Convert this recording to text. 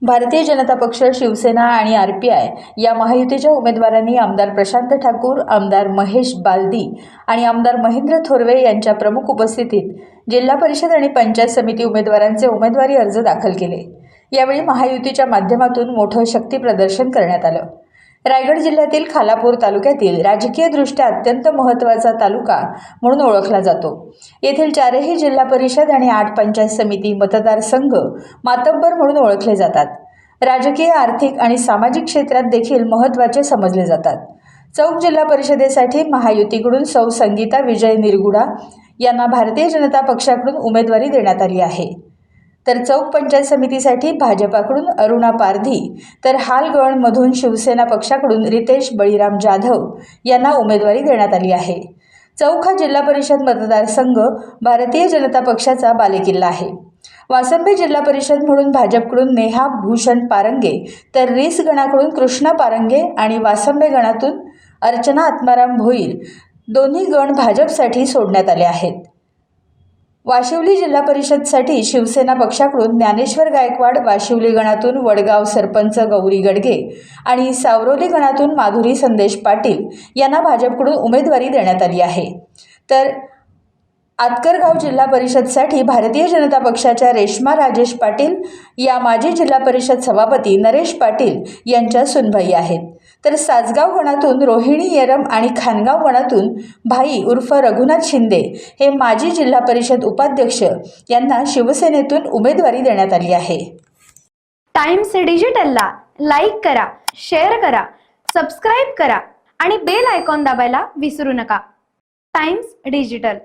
भारतीय जनता पक्ष, शिवसेना आणि आरपीआय या महायुतीच्या उमेदवारांनी आमदार प्रशांत ठाकूर, आमदार महेश बालदी आणि आमदार महेंद्र थोरवे यांच्या प्रमुख उपस्थितीत जिल्हा परिषद आणि पंचायत समिती उमेदवारांचे उमेदवारी अर्ज दाखल केले। यावेळी महायुतीच्या माध्यमातून मोठं शक्ती प्रदर्शन करण्यात आलं। रायगड जिल्ह्यातील खालापूर तालुक्यातील राजकीयदृष्ट्या अत्यंत महत्त्वाचा तालुका म्हणून ओळखला जातो। येथील 4ही जिल्हा परिषद आणि 8 पंचायत समिती मतदारसंघ मातब्बर म्हणून ओळखले जातात। राजकीय, आर्थिक आणि सामाजिक क्षेत्रात देखील महत्त्वाचे समजले जातात। चौक जिल्हा परिषदेसाठी महायुतीकडून सौ संगीता विजय निरगुडा यांना भारतीय जनता पक्षाकडून उमेदवारी देण्यात आली आहे। तर चौक पंचायत समितीसाठी भाजपाकडून अरुणा पारधी, तर हालगणमधून शिवसेना पक्षाकडून रितेश बळीराम जाधव यांना उमेदवारी देण्यात आली आहे। चौक हा जिल्हा परिषद मतदारसंघ भारतीय जनता पक्षाचा बालेकिल्ला आहे। वासंबे जिल्हा परिषद म्हणून भाजपकडून नेहा भूषण पारंगे, तर रिस गणाकडून कृष्णा पारंगे आणि वासंबे गणातून अर्चना आत्माराम भोईर दोन्ही गण भाजपसाठी सोडण्यात आले आहेत। वाशिवली जिल्हा परिषदसाठी शिवसेना पक्षाकडून ज्ञानेश्वर गायकवाड, वाशिवली गणातून वडगाव सरपंच गौरी गडगे आणि सावरोली गणातून माधुरी संदेश पाटील यांना भाजपकडून उमेदवारी देण्यात आली आहे। तर आतकरगाव जिल्हा परिषदसाठी भारतीय जनता पक्षाच्या रेश्मा राजेश पाटील या माजी जिल्हा परिषद सभापती नरेश पाटील यांच्या सुनबाई आहेत। तर सासगाव गणातून रोहिणी येरम आणि खानगाव गणातून भाई उर्फ रघुनाथ शिंदे हे माजी जिल्हा परिषद उपाध्यक्ष यांना शिवसेनेतून उमेदवारी देण्यात आली आहे। टाइम्स डिजिटलला लाईक करा, शेअर करा, सबस्क्राईब करा आणि बेल आयकॉन दाबायला विसरू नका। Times digital.